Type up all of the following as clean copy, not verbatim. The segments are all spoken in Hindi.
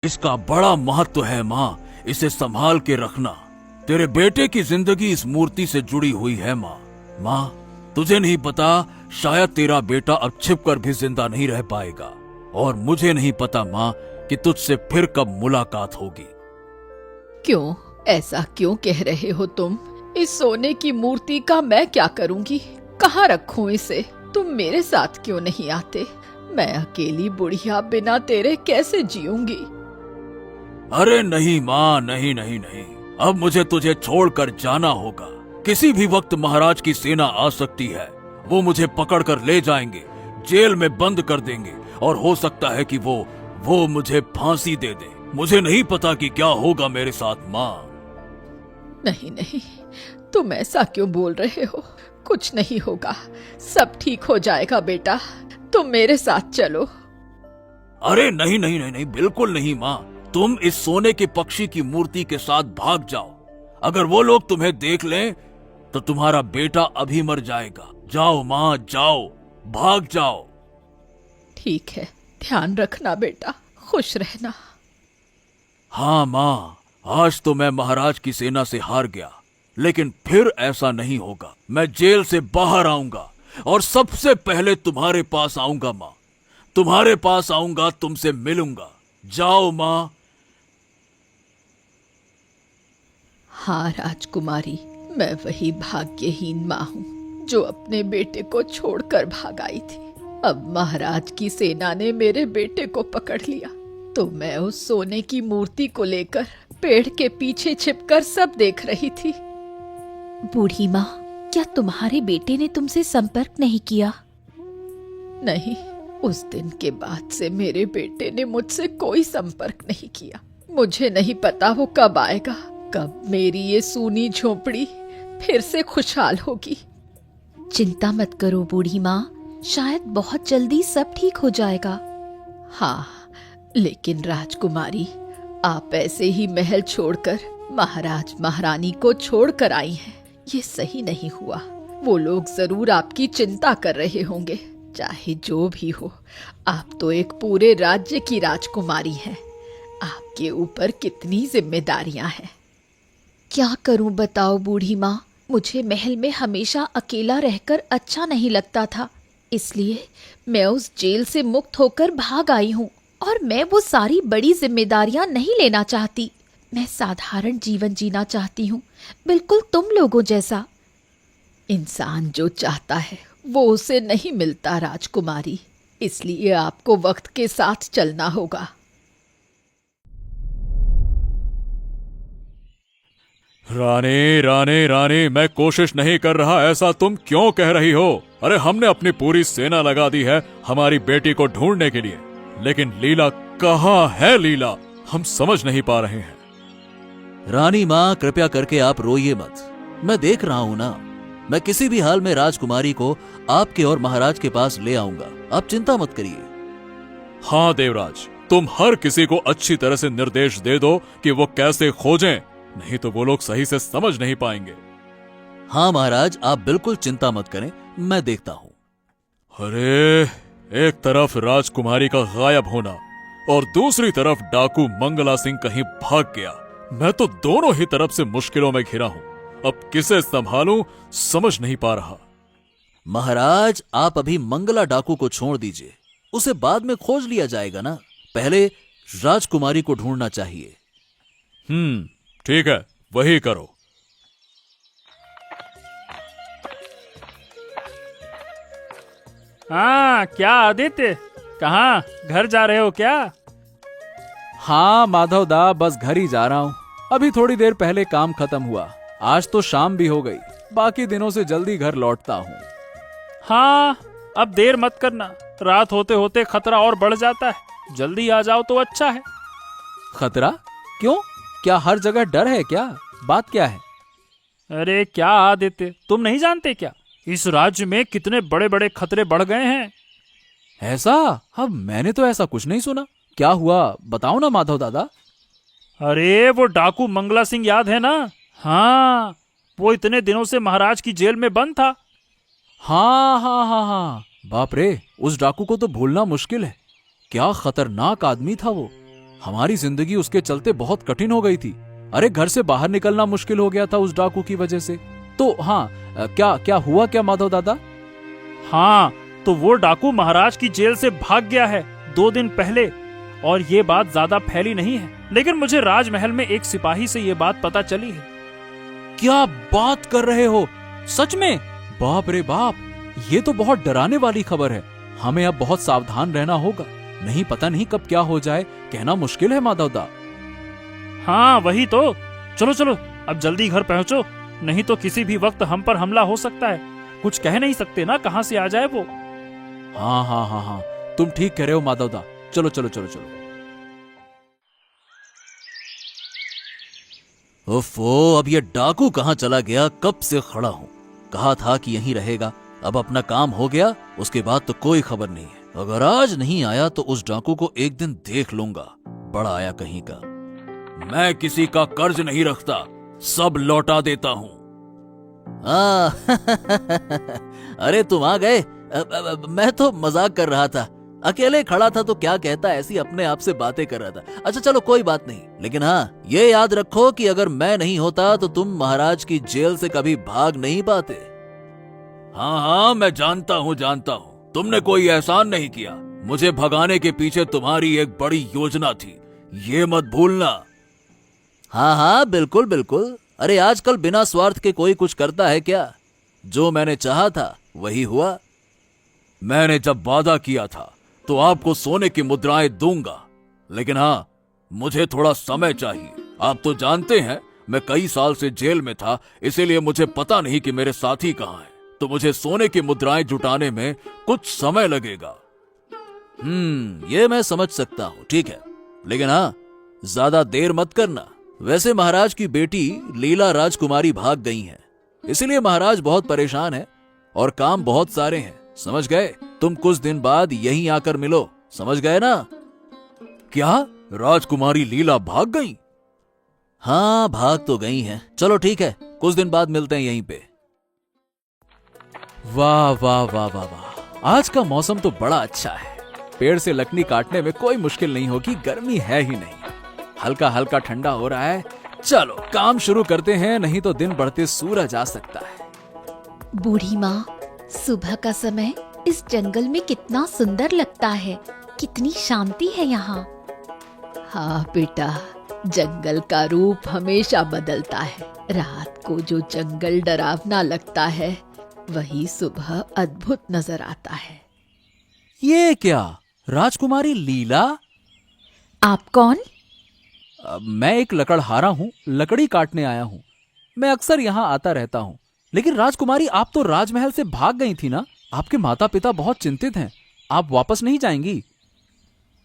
इसका बड़ा महत्व है माँ, इसे संभाल के रखना। तेरे बेटे की जिंदगी इस मूर्ति से जुड़ी हुई है माँ। माँ, तुझे नहीं पता, शायद तेरा बेटा अब छिप कर भी जिंदा नहीं रह पाएगा। और मुझे नहीं पता माँ कि तुझसे फिर कब मुलाकात होगी। क्यों, ऐसा क्यों कह रहे हो तुम? इस सोने की मूर्ति का मैं क्या करूंगी? कहाँ रखूं इसे? तुम मेरे साथ क्यों नहीं आते? मैं अकेली बुढ़िया बिना तेरे कैसे जीऊंगी? अरे नहीं माँ, नहीं नहीं नहीं, अब मुझे तुझे छोड़कर जाना होगा। किसी भी वक्त महाराज की सेना आ सकती है। वो मुझे पकड़कर ले जाएंगे, जेल में बंद कर देंगे, और हो सकता है कि वो मुझे फांसी दे दे। मुझे नहीं पता कि क्या होगा मेरे साथ माँ। नहीं नहीं, तुम ऐसा क्यों बोल रहे हो? कुछ नहीं होगा, सब ठीक हो जाएगा बेटा। तुम मेरे साथ चलो। अरे नहीं नहीं नहीं नहीं, बिल्कुल नहीं माँ। तुम इस सोने के पक्षी की मूर्ति के साथ भाग जाओ। अगर वो लोग तुम्हें देख लें तो तुम्हारा बेटा अभी मर जाएगा। जाओ माँ, जाओ, भाग जाओ। ठीक है, ध्यान रखना बेटा, खुश रहना। हाँ माँ, आज तो मैं महाराज की सेना से हार गया, लेकिन फिर ऐसा नहीं होगा। मैं जेल से बाहर आऊंगा और सबसे पहले तुम्हारे पास आऊंगा माँ। तुम्हारे पास आऊंगा, तुमसे मिलूंगा। जाओ माँ। हाँ राजकुमारी, मैं वही भाग्यहीन माँ हूँ जो अपने बेटे को छोड़कर भाग आई थी। अब महाराज की सेना ने मेरे बेटे को पकड़ लिया, तो मैं उस सोने की मूर्ति को लेकर पेड़ के पीछे छिपकर सब देख रही थी। बूढ़ी माँ, क्या तुम्हारे बेटे ने तुमसे संपर्क नहीं किया? नहीं, उस दिन के बाद से मेरे बेटे ने मुझसे कोई संपर्क नहीं किया। मुझे नहीं पता वो कब आएगा, कब मेरी ये सूनी झोपड़ी फिर से खुशहाल होगी। चिंता मत करो बूढ़ी माँ, शायद बहुत जल्दी सब ठीक हो जाएगा। हाँ, लेकिन राजकुमारी, आप ऐसे ही महल छोड़कर महाराज महारानी को छोड़कर आई हैं। ये सही नहीं हुआ। वो लोग जरूर आपकी चिंता कर रहे होंगे। चाहे जो भी हो, आप तो एक पूरे राज्य की राजकुमारी हैं। आपके ऊपर कितनी जिम्मेदारियां हैं। क्या करूं बताओ बूढ़ी माँ, मुझे महल में हमेशा अकेला रहकर अच्छा नहीं लगता था, इसलिए मैं उस जेल से मुक्त होकर भाग आई हूँ। और मैं वो सारी बड़ी जिम्मेदारियां नहीं लेना चाहती। मैं साधारण जीवन जीना चाहती हूँ, बिल्कुल तुम लोगों जैसा। इंसान जो चाहता है वो उसे नहीं मिलता राजकुमारी, इसलिए आपको वक्त के साथ चलना होगा। रानी रानी रानी, मैं कोशिश नहीं कर रहा, ऐसा तुम क्यों कह रही हो? अरे हमने अपनी पूरी सेना लगा दी है हमारी बेटी को ढूंढने के लिए, लेकिन लीला कहाँ है? लीला हम समझ नहीं पा रहे हैं। रानी माँ, कृपया करके आप रोइए मत। मैं देख रहा हूं ना, मैं किसी भी हाल में राजकुमारी को आपके और महाराज के पास ले आऊंगा। आप चिंता मत करिए। हाँ देवराज, तुम हर किसी को अच्छी तरह से निर्देश दे दो कि वो कैसे खोजें, नहीं तो वो लोग सही से समझ नहीं पाएंगे। हाँ महाराज, आप बिल्कुल चिंता मत करें, मैं देखता हूं। अरे, एक तरफ राजकुमारी का गायब होना और दूसरी तरफ डाकू मंगला सिंह कहीं भाग गया। मैं तो दोनों ही तरफ से मुश्किलों में घिरा हूं। अब किसे संभालूं समझ नहीं पा रहा। महाराज, आप अभी मंगला डाकू को छोड़ दीजिए, उसे बाद में खोज लिया जाएगा ना। पहले राजकुमारी को ढूंढना चाहिए। ठीक है, वही करो। हाँ, क्या आदित्य, कहाँ घर जा रहे हो क्या? हाँ माधव दा, बस घर ही जा रहा हूँ। अभी थोड़ी देर पहले काम खत्म हुआ। आज तो शाम भी हो गई, बाकी दिनों से जल्दी घर लौटता हूँ। हाँ, अब देर मत करना, रात होते होते खतरा और बढ़ जाता है। जल्दी आ जाओ तो अच्छा है। खतरा? क्यों? क्या हर जगह डर है क्या? बात क्या है? अरे क्या आदित्य, तुम नहीं जानते क्या? इस राज्य में कितने बड़े बड़े खतरे बढ़ गए हैं। ऐसा? अब मैंने तो ऐसा कुछ नहीं सुना। क्या हुआ, बताओ ना माधव दादा। अरे वो डाकू मंगला सिंह याद है ना? हाँ, वो इतने दिनों से महाराज की जेल में बंद था। हाँ हाँ हाँ हाँ, बाप रे, उस डाकू को तो भूलना मुश्किल है। क्या खतरनाक आदमी था वो। हमारी जिंदगी उसके चलते बहुत कठिन हो गई थी। अरे घर से बाहर निकलना मुश्किल हो गया था उस डाकू की वजह से। तो हाँ, क्या क्या हुआ क्या माधव दादा? हाँ, तो वो डाकू महाराज की जेल से भाग गया है 2 दिन पहले। और ये बात ज्यादा फैली नहीं है, लेकिन मुझे राजमहल में एक सिपाही से ये बात पता चली है। क्या बात कर रहे हो? सच में? बाप रे बाप, ये तो बहुत डराने वाली खबर है। हमें अब बहुत सावधान रहना होगा, नहीं पता नहीं कब क्या हो जाए, कहना मुश्किल है माधव दा। हाँ वही तो। चलो चलो अब जल्दी घर पहुंचो, नहीं तो किसी भी वक्त हम पर हमला हो सकता है। कुछ कह नहीं सकते ना कहां से आ जाए वो। हाँ हाँ हाँ हाँ, तुम ठीक कह रहे हो माधव दा। चलो चलो चलो चलो। ओफो, अब ये डाकू कहाँ चला गया? कब से खड़ा हूँ, कहा था कि यहीं रहेगा। अब अपना काम हो गया, उसके बाद तो कोई खबर नहीं है। अगर आज नहीं आया तो उस डाकू को एक दिन देख लूंगा, बड़ा आया कहीं का। मैं किसी का कर्ज नहीं रखता, सब लौटा देता हूँ। अरे तुम आ गए। मैं तो मजाक कर रहा था, अकेले खड़ा था तो क्या कहता, ऐसी अपने आप से बातें कर रहा था। अच्छा चलो कोई बात नहीं, लेकिन हाँ ये याद रखो कि अगर मैं नहीं होता तो तुम महाराज की जेल से कभी भाग नहीं पाते। हाँ हाँ, मैं जानता हूँ तुमने कोई एहसान नहीं किया। मुझे भगाने के पीछे तुम्हारी एक बड़ी योजना थी, ये मत भूलना। हाँ हाँ बिल्कुल बिल्कुल। अरे आजकल बिना स्वार्थ के कोई कुछ करता है क्या? जो मैंने चाहा था वही हुआ। मैंने जब वादा किया था तो आपको सोने की मुद्राएं दूंगा, लेकिन हाँ मुझे थोड़ा समय चाहिए। आप तो जानते हैं मैं कई साल से जेल में था, इसीलिए मुझे पता नहीं कि मेरे साथी कहाँ हैं। तो मुझे सोने की मुद्राएं जुटाने में कुछ समय लगेगा। ये मैं समझ सकता हूँ, ठीक है, लेकिन हाँ ज्यादा देर मत करना। वैसे महाराज की बेटी लीला राजकुमारी भाग गई हैं, इसीलिए महाराज बहुत परेशान है और काम बहुत सारे हैं, समझ गए? तुम कुछ दिन बाद यहीं आकर मिलो, समझ गए ना? क्या राजकुमारी लीला भाग गई? हाँ भाग तो गई हैं। चलो ठीक है, कुछ दिन बाद मिलते हैं यहीं पे। वाह वाह वाह वाह वाह, आज का मौसम तो बड़ा अच्छा है। पेड़ से लकड़ी काटने में कोई मुश्किल नहीं होगी, गर्मी है ही नहीं। हल्का हल्का ठंडा हो रहा है। चलो काम शुरू करते हैं, नहीं तो दिन बढ़ते सूरज आ सकता है। बूढ़ी माँ, सुबह का समय इस जंगल में कितना सुंदर लगता है, कितनी शांति है यहाँ। हाँ बेटा, जंगल का रूप हमेशा बदलता है। रात को जो जंगल डरावना लगता है, वही सुबह अद्भुत नजर आता है। ये क्या, राजकुमारी लीला? आप कौन? मैं एक लकड़हारा हूँ, लकड़ी काटने आया हूँ। मैं अक्सर यहाँ आता रहता हूँ। लेकिन राजकुमारी, आप तो राजमहल से भाग गई थी ना? आपके माता पिता बहुत चिंतित हैं। आप वापस नहीं जाएंगी?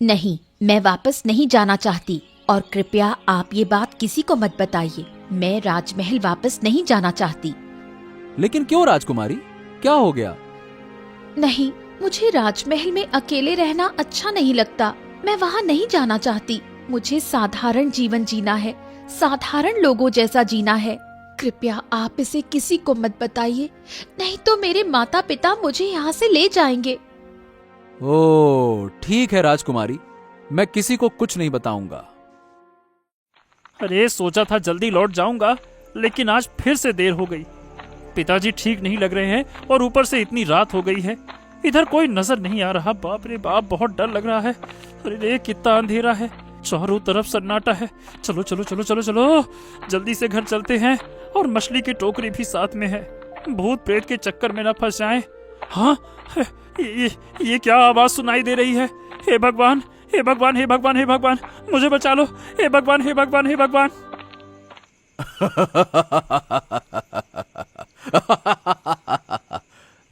नहीं, मैं वापस नहीं जाना चाहती, और कृपया आप ये बात किसी को मत बताइए। मैं राजमहल वापस नहीं जाना चाहती। लेकिन क्यों राजकुमारी, क्या हो गया? नहीं, मुझे राजमहल में अकेले रहना अच्छा नहीं लगता। मैं वहाँ नहीं जाना चाहती। मुझे साधारण जीवन जीना है, साधारण लोगों जैसा जीना है। कृपया आप इसे किसी को मत बताइए, नहीं तो मेरे माता पिता मुझे यहाँ से ले जाएंगे। ओह ठीक है राजकुमारी, मैं किसी को कुछ नहीं बताऊंगा। अरे सोचा था जल्दी लौट जाऊंगा, लेकिन आज फिर से देर हो गई। पिताजी ठीक नहीं लग रहे हैं और ऊपर से इतनी रात हो गई है। इधर कोई नजर नहीं आ रहा। बाप रे बाप, बहुत डर लग रहा है। अरे रे कितना अंधेरा है, चारों तरफ सन्नाटा है। चलो चलो चलो चलो चलो, जल्दी से घर चलते हैं। और मछली की टोकरी भी साथ में है, भूत प्रेत के चक्कर में न फंस जाएं। हाँ, ये क्या आवाज सुनाई दे रही है? हे भगवान, हे भगवान, हे भगवान, हे भगवान, मुझे बचा लो। हे भगवान, हे भगवान, हे भगवान।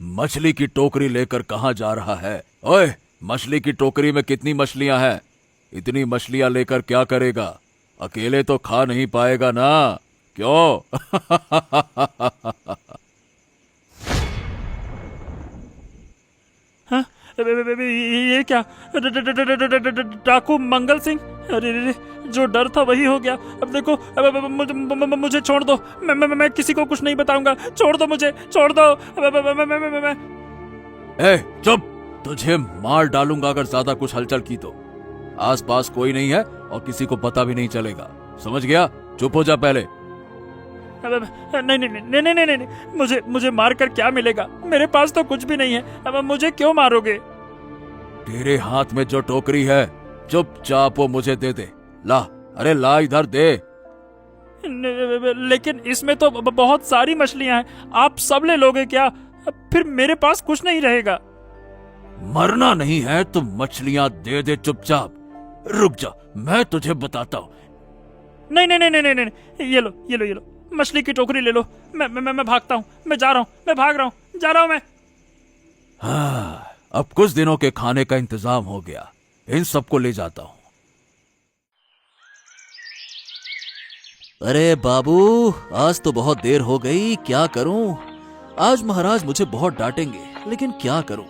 मछली की टोकरी लेकर कहाँ जा रहा है? ओए, मछली की टोकरी में कितनी मछलियां हैं? इतनी मछलियां लेकर क्या करेगा? अकेले तो खा नहीं पाएगा ना, क्यों? हाँ, ये क्या? डाकू मंगल सिंह? अरे रे, जो डर था वही हो गया। अब देखो, मुझे छोड़ दो। मैं किसी को कुछ नहीं बताऊंगा। छोड़ दो मुझे, छोड़ दो। ए चुप, तुझे मार डालूंगा अगर ज्यादा कुछ हलचल की तो। आसपास कोई नहीं है और किसी को पता भी नहीं चलेगा, समझ गया? चुप हो जा पहले। नहीं नहीं नहीं नहीं नहीं नहीं, मुझे मार कर क्या मिलेगा? मेरे पास तो कुछ भी नहीं है। अब मुझे क्यों मारोगे? तेरे हाथ में जो टोकरी है चुपचाप वो मुझे दे दे। ला, अरे ला इधर दे। लेकिन इसमें तो बहुत सारी मछलियां हैं, आप सब ले लोगे क्या? फिर मेरे पास कुछ नहीं रहेगा। मरना नहीं है तो मछलियां दे दे चुपचाप। रुक जा, मैं तुझे बताता हूँ। नहीं नहीं नहीं नहीं नहीं नहीं, ये लो ये लो ये लो, मछली की टोकरी ले लो। मैं भागता हूँ, मैं जा रहा हूँ, मैं भाग रहा हूँ, जा रहा हूँ मैं। हाँ, अब कुछ दिनों के खाने का इंतजाम हो गया, इन सबको ले जाता हूँ। अरे बाबू, आज तो बहुत देर हो गई, क्या करूं? आज महाराज मुझे बहुत डांटेंगे, लेकिन क्या करूं?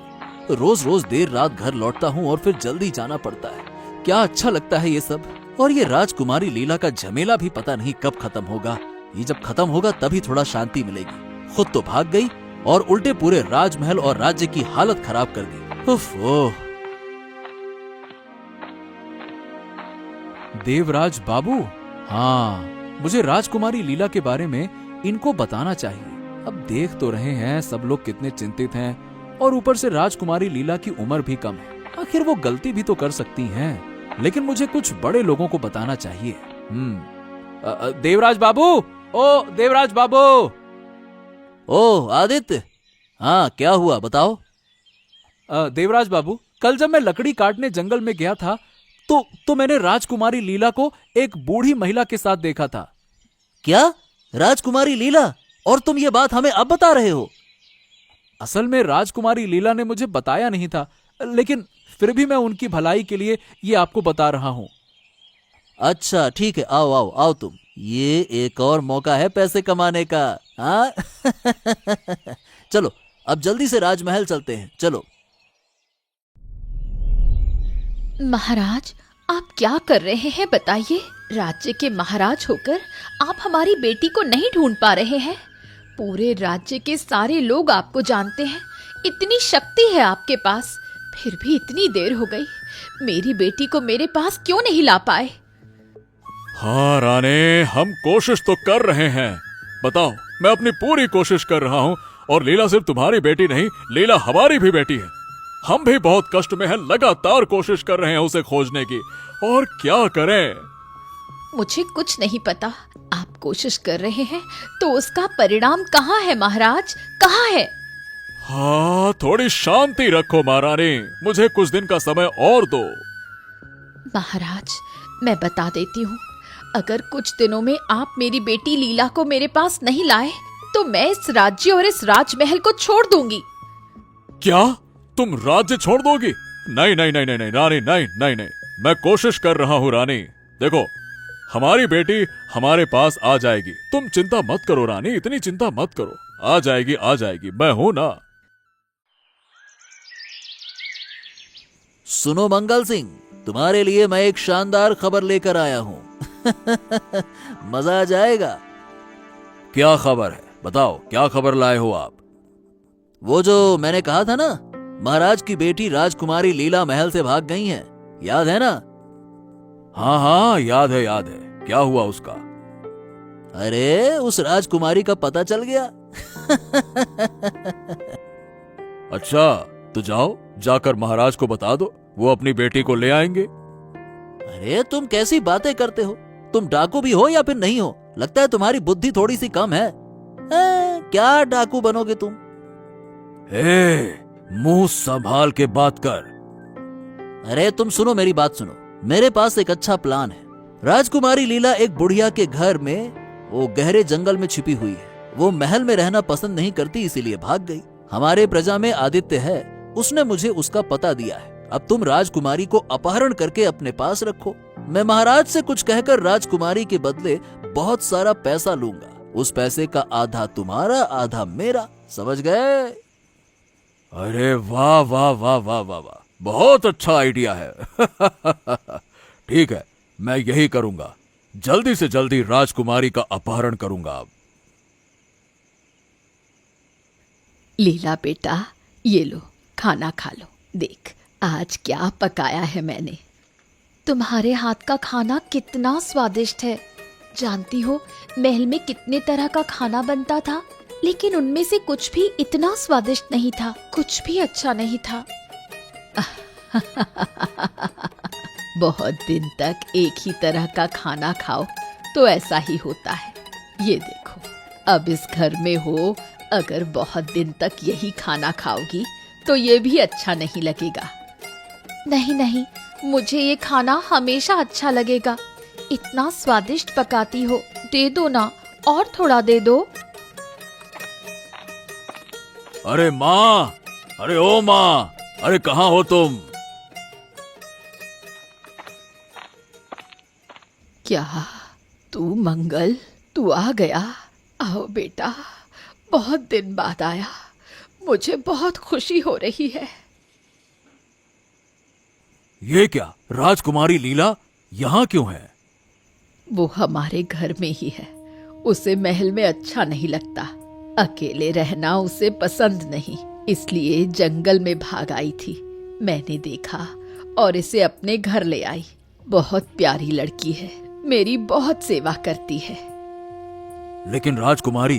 रोज रोज देर रात घर लौटता हूं और फिर जल्दी जाना पड़ता है। क्या अच्छा लगता है ये सब। और ये राजकुमारी लीला का झमेला भी पता नहीं कब खत्म होगा। ये जब खत्म होगा तभी थोड़ा शांति मिलेगी। खुद तो भाग गई और उल्टे पूरे राजमहल और राज्य की हालत खराब कर दी। उफ, ओह। देवराज बाबू, हाँ, मुझे राजकुमारी लीला के बारे में इनको बताना चाहिए। अब देख तो रहे हैं सब लोग कितने चिंतित हैं, और ऊपर से राजकुमारी लीला की उम्र भी कम है। आखिर वो गलती भी तो कर सकती हैं, लेकिन मुझे कुछ बड़े लोगों को बताना चाहिए। देवराज बाबू, ओ देवराज बाबू। ओ आदित्य, हाँ क्या हुआ बताओ। देवराज बाबू, कल जब मैं लकड़ी काटने जंगल में गया था तो मैंने राजकुमारी लीला को एक बूढ़ी महिला के साथ देखा था। क्या? राजकुमारी लीला? और तुम ये बात हमें अब बता रहे हो? असल में राजकुमारी लीला ने मुझे बताया नहीं था, लेकिन फिर भी मैं उनकी भलाई के लिए ये आपको बता रहा हूं। अच्छा ठीक है, आओ आओ आओ तुम। ये एक और मौका है पैसे कमाने का। हाँ चलो अब जल्दी से राजमहल चलते हैं, चलो। महाराज, आप क्या कर रहे हैं बताइए? राज्य के महाराज होकर आप हमारी बेटी को नहीं ढूंढ पा रहे हैं। पूरे राज्य के सारे लोग आपको जानते हैं, इतनी शक्ति है आपके पास, फिर भी इतनी देर हो गई। मेरी बेटी को मेरे पास क्यों नहीं ला पाए? हाँ रानी, हम कोशिश तो कर रहे हैं। बताओ, मैं अपनी पूरी कोशिश कर रहा हूँ, और लीला सिर्फ तुम्हारी बेटी नहीं, लीला हमारी भी बेटी है। हम भी बहुत कष्ट में हैं, लगातार कोशिश कर रहे हैं उसे खोजने की, और क्या करें? मुझे कुछ नहीं पता। आप कोशिश कर रहे हैं तो उसका परिणाम कहाँ है महाराज, कहाँ है? हाँ, थोड़ी शांति रखो महारानी, मुझे कुछ दिन का समय और दो। महाराज, मैं बता देती हूँ, अगर कुछ दिनों में आप मेरी बेटी लीला को मेरे पास नहीं लाए तो मैं इस राज्य और इस राजमहल को छोड़ दूंगी। क्या? तुम राज्य छोड़ दोगी? नहीं नहीं नहीं नहीं नहीं रानी, नहीं नहीं नहीं, मैं कोशिश कर रहा हूँ रानी। देखो, हमारी बेटी हमारे पास आ जाएगी, तुम चिंता मत करो रानी, इतनी चिंता मत करो। आ जाएगी आ जाएगी, मैं हूं ना। सुनो मंगल सिंह, तुम्हारे लिए मैं एक शानदार खबर लेकर आया हूँ। मजा आ जाएगा। क्या खबर है? बताओ, क्या खबर लाए हो आप? वो जो मैंने कहा था ना, महाराज की बेटी राजकुमारी लीला महल से भाग गई हैं, याद है ना? हाँ हाँ, याद है याद है। क्या हुआ उसका? अरे उस राजकुमारी का पता चल गया। अच्छा, तो जाओ, जाकर महाराज को बता दो, वो अपनी बेटी को ले आएंगे। अरे तुम कैसी बातें करते हो? तुम डाकू भी हो या फिर नहीं हो? लगता है तुम्हारी बुद्धि थोड़ी सी कम है। क्या डाकू बनोगे तुम? मुंह संभाल के बात कर। अरे तुम सुनो, मेरी बात सुनो। मेरे पास एक अच्छा प्लान है। राजकुमारी लीला एक बुढ़िया के घर में वो गहरे जंगल में छिपी हुई है। वो महल में रहना पसंद नहीं करती, इसीलिए भाग गई। हमारे प्रजा में आदित्य है, उसने मुझे उसका पता दिया है। अब तुम राजकुमारी को अपहरण करके अपने पास रखो। मैं महाराज से कुछ कहकर राजकुमारी के बदले बहुत सारा पैसा लूंगा। उस पैसे का आधा तुम्हारा, आधा मेरा, समझ गए? अरे वाह वाह वाह वाह वाह वाह, बहुत अच्छा आइडिया है। ठीक है, मैं यही करूंगा। जल्दी से जल्दी राजकुमारी का अपहरण करूंगा। अब लीला बेटा, ये लो, खाना खा लो। देख, आज क्या पकाया है मैंने। तुम्हारे हाथ का खाना कितना स्वादिष्ट है। जानती हो महल में कितने तरह का खाना बनता था, लेकिन उनमें से कुछ भी इतना स्वादिष्ट नहीं था, कुछ भी अच्छा नहीं था। बहुत दिन तक एक ही तरह का खाना खाओ तो ऐसा ही होता है। ये देखो, अब इस घर में हो, अगर बहुत दिन तक यही खाना खाओगी तो ये भी अच्छा नहीं लगेगा। नहीं नहीं, मुझे ये खाना हमेशा अच्छा लगेगा। इतना स्वादिष्ट पकाती हो, दे दो ना, और थोड़ा दे दो। अरे माँ, अरे ओ माँ, अरे कहाँ हो तुम? क्या तू मंगल, तू आ गया? आओ बेटा, बहुत दिन बाद आया, मुझे बहुत खुशी हो रही है। ये क्या, राजकुमारी लीला यहाँ क्यों है? वो हमारे घर में ही है। उसे महल में अच्छा नहीं लगता, अकेले रहना उसे पसंद नहीं, इसलिए जंगल में भाग आई थी। मैंने देखा और इसे अपने घर ले आई। बहुत प्यारी लड़की है, मेरी बहुत सेवा करती है। लेकिन राजकुमारी,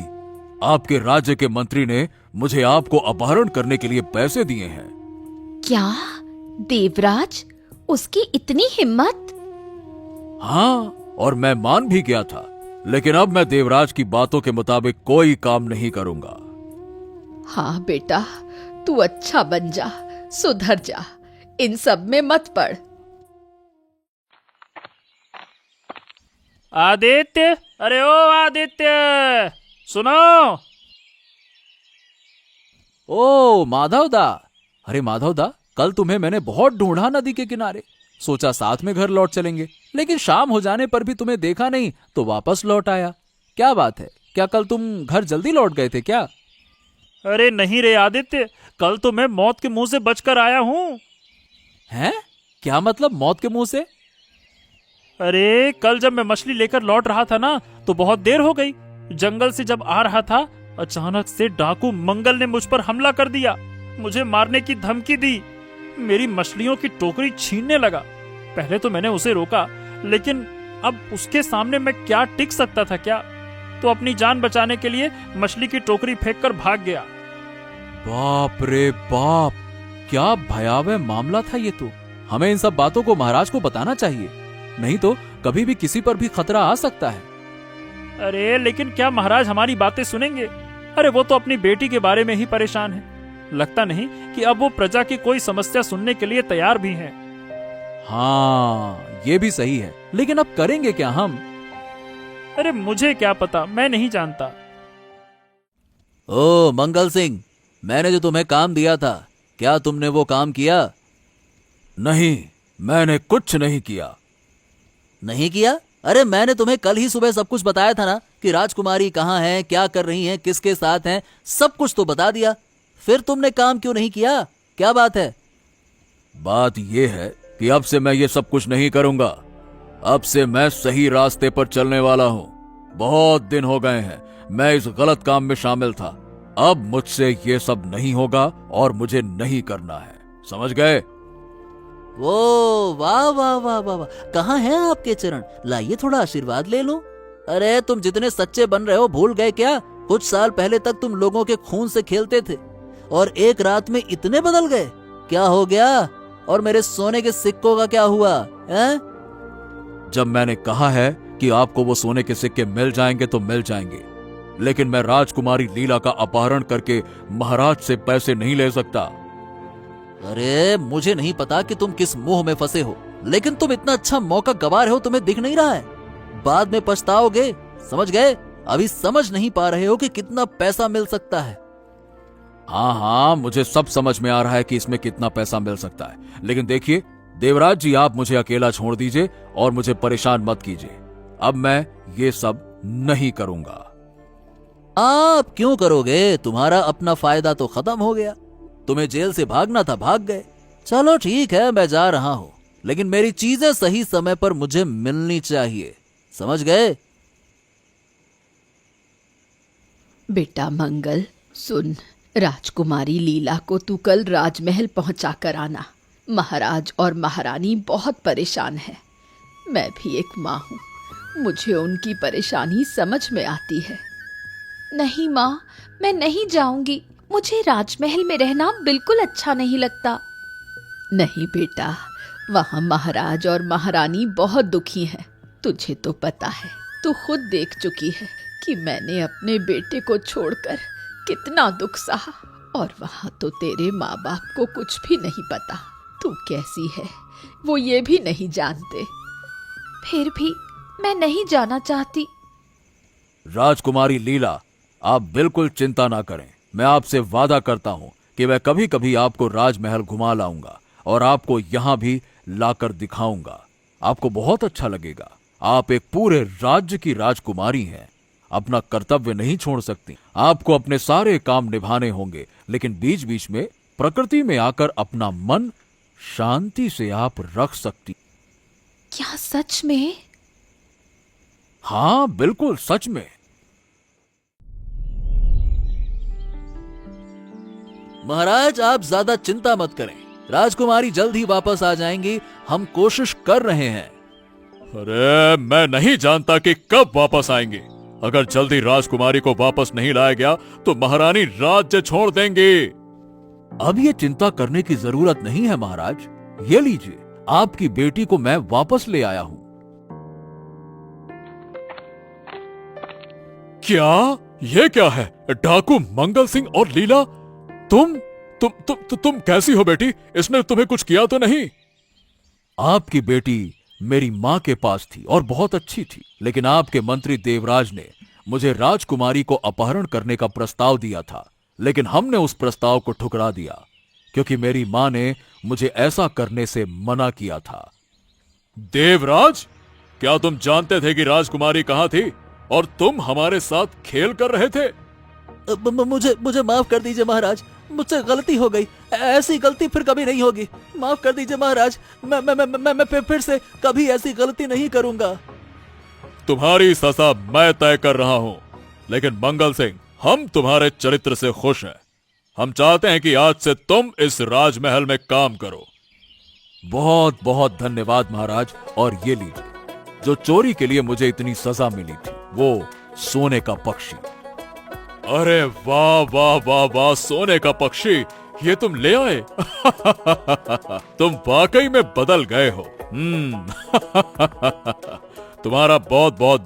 आपके राज्य के मंत्री ने मुझे आपको अपहरण करने के लिए पैसे दिए हैं। क्या देवराज, उसकी इतनी हिम्मत? हाँ, और मैं मान भी गया था, लेकिन अब मैं देवराज की बातों के मुताबिक कोई काम नहीं करूंगा। हाँ बेटा, तू अच्छा बन जा, सुधर जा, इन सब में मत पड़। आदित्य, अरे ओ आदित्य, सुनो। ओ माधव दा, अरे माधव दा, कल तुम्हें मैंने बहुत ढूंढा नदी के किनारे। सोचा साथ में घर लौट चलेंगे, लेकिन शाम हो जाने पर भी तुम्हें देखा नहीं तो वापस लौट आया। क्या बात है, क्या कल तुम घर जल्दी लौट गए थे क्या? अरे नहीं रे आदित्य, कल तो मैं मौत के मुंह से बचकर आया हूँ। हैं? क्या मतलब मौत के मुंह से? अरे कल जब मैं मछली लेकर लौट रहा था ना, तो बहुत देर हो गई। जंगल से जब आ रहा था, अचानक से डाकू मंगल ने मुझ पर हमला कर दिया, मुझे मारने की धमकी दी, मेरी मछलियों की टोकरी छीनने लगा। पहले तो मैंने उसे रोका, लेकिन अब उसके सामने मैं क्या टिक सकता था क्या? तो अपनी जान बचाने के लिए मछली की टोकरी फेंककर भाग गया। बाप रे बाप, क्या भयावह मामला था ये तो। हमें इन सब बातों को महाराज को बताना चाहिए, नहीं तो कभी भी किसी पर भी खतरा आ सकता है। अरे लेकिन क्या महाराज हमारी बातें सुनेंगे? अरे वो तो अपनी बेटी के बारे में ही परेशान है। लगता नहीं कि अब वो प्रजा की कोई समस्या सुनने के लिए तैयार भी हैं। हाँ, ये भी सही है, लेकिन अब करेंगे क्या हम? अरे मुझे क्या पता, मैं नहीं जानता। ओ मंगल सिंह, मैंने जो तुम्हें काम दिया था, क्या तुमने वो काम किया? नहीं, मैंने कुछ नहीं किया। नहीं किया? अरे मैंने तुम्हें कल ही सुबह सब कुछ बताया था ना, कि राजकुमारी कहाँ है, क्या कर रही हैं, किसके साथ हैं, सब कुछ तो बता दिया। फिर तुमने काम क्यों नहीं किया? क्या बात है? बात यह है कि अब से मैं ये सब कुछ नहीं करूंगा। अब से मैं सही रास्ते पर चलने वाला हूं। बहुत दिन हो गए हैं मैं इस गलत काम में शामिल था। अब मुझसे ये सब नहीं होगा और मुझे नहीं करना है, समझ गए? वो वाह वाह वाह वाह वाह, कहाँ हैं आपके चरण? लाइए थोड़ा आशीर्वाद ले लो। अरे तुम जितने सच्चे बन रहे हो भूल गए क्या? कुछ साल पहले तक तुम लोगों के खून से खेलते थे और एक रात में इतने बदल गए। क्या हो गया? और मेरे सोने के सिक्कों का क्या हुआ है? जब मैंने कहा है कि आपको वो सोने के सिक्के मिल जाएंगे तो मिल जाएंगे, लेकिन मैं राजकुमारी लीला का अपहरण करके महाराज से पैसे नहीं ले सकता। अरे मुझे नहीं पता कि तुम किस मुंह में फंसे हो, लेकिन तुम इतना अच्छा मौका गंवा रहे हो, तुम्हें दिख नहीं रहा है? बाद में पछताओगे, समझ गए? अभी समझ नहीं पा रहे हो कि कितना पैसा मिल सकता है। हाँ हाँ, मुझे सब समझ में आ रहा है कि इसमें कितना पैसा मिल सकता है, लेकिन देखिए देवराज जी, आप मुझे अकेला छोड़ दीजिए और मुझे परेशान मत कीजिए। अब मैं ये सब नहीं करूंगा। आप क्यों करोगे? तुम्हारा अपना फायदा तो खत्म हो गया। तुम्हें जेल से भागना था, भाग गए। चलो ठीक है, मैं जा रहा हूं, लेकिन मेरी चीजें सही समय पर मुझे मिलनी चाहिए, समझ गए? बेटा मंगल सुन, राजकुमारी लीला को तू कल राजमहल पहुंचा कर आना। महाराज और महारानी बहुत परेशान है। मैं भी एक माँ हूँ, मुझे उनकी परेशानी समझ में आती है। नहीं माँ, मैं नहीं जाऊंगी। मुझे राजमहल में रहना बिल्कुल अच्छा नहीं लगता। नहीं बेटा, वहाँ महाराज और महारानी बहुत दुखी हैं। तुझे तो पता है, तू खुद देख चुकी है कि मैंने अपने बेटे को छोड़कर कितना दुख सहा। और वहाँ तो तेरे माँ बाप को कुछ भी नहीं पता तू कैसी है, वो ये भी नहीं जानते। फिर भी मैं नहीं जाना चाहती। राजकुमारी लीला, आप बिल्कुल चिंता ना करें। मैं आपसे वादा करता हूं कि मैं कभी कभी आपको राजमहल घुमा लाऊंगा और आपको यहां भी लाकर दिखाऊंगा। आपको बहुत अच्छा लगेगा। आप एक पूरे राज्य की राजकुमारी हैं, अपना कर्तव्य नहीं छोड़ सकती। आपको अपने सारे काम निभाने होंगे, लेकिन बीच बीच में प्रकृति में आकर अपना मन शांति से आप रख सकती। क्या सच में? हाँ, बिल्कुल सच में। महाराज, आप ज्यादा चिंता मत करें, राजकुमारी जल्द ही वापस आ जाएंगी। हम कोशिश कर रहे हैं। अरे, मैं नहीं जानता कि कब वापस आएंगे। अगर जल्दी राजकुमारी को वापस नहीं लाया गया तो महारानी राज्य छोड़ देंगे। अब ये चिंता करने की जरूरत नहीं है महाराज। ये लीजिए, आपकी बेटी को मैं वापस ले आया हूं। क्या? ये क्या है? डाकू मंगल सिंह और लीला, तुम कैसी हो बेटी? इसने तुम्हें कुछ किया तो नहीं? आपकी बेटी मेरी मां के पास थी और बहुत अच्छी थी, लेकिन आपके मंत्री देवराज ने मुझे राजकुमारी को अपहरण करने का प्रस्ताव दिया था, लेकिन हमने उस प्रस्ताव को ठुकरा दिया क्योंकि मेरी मां ने मुझे ऐसा करने से मना किया था। देवराज, क्या तुम जानते थे कि राजकुमारी कहां थी और तुम हमारे साथ खेल कर रहे थे? मुझे माफ कर दीजिए महाराज, मुझसे गलती हो गई। ऐसी गलती फिर कभी नहीं होगी। माफ कर दीजिए महाराज, मैं फिर से कभी ऐसी गलती नहीं करूंगा। तुम्हारी सजा मैं तय कर रहा हूं, लेकिन मंगल सिंह, हम तुम्हारे चरित्र से खुश हैं। हम चाहते हैं कि आज से तुम इस राजमहल में काम करो। बहुत बहुत धन्यवाद महाराज। और ये लीजिए, जो चोरी के लिए मुझे इतनी सजा मिली थी, वो सोने का पक्षी। अरे वाह वाह वाह वाह, सोने का पक्षी, ये तुम ले आए। तुम वाकई में बदल गए हो। तुम्हारा बहुत बहुत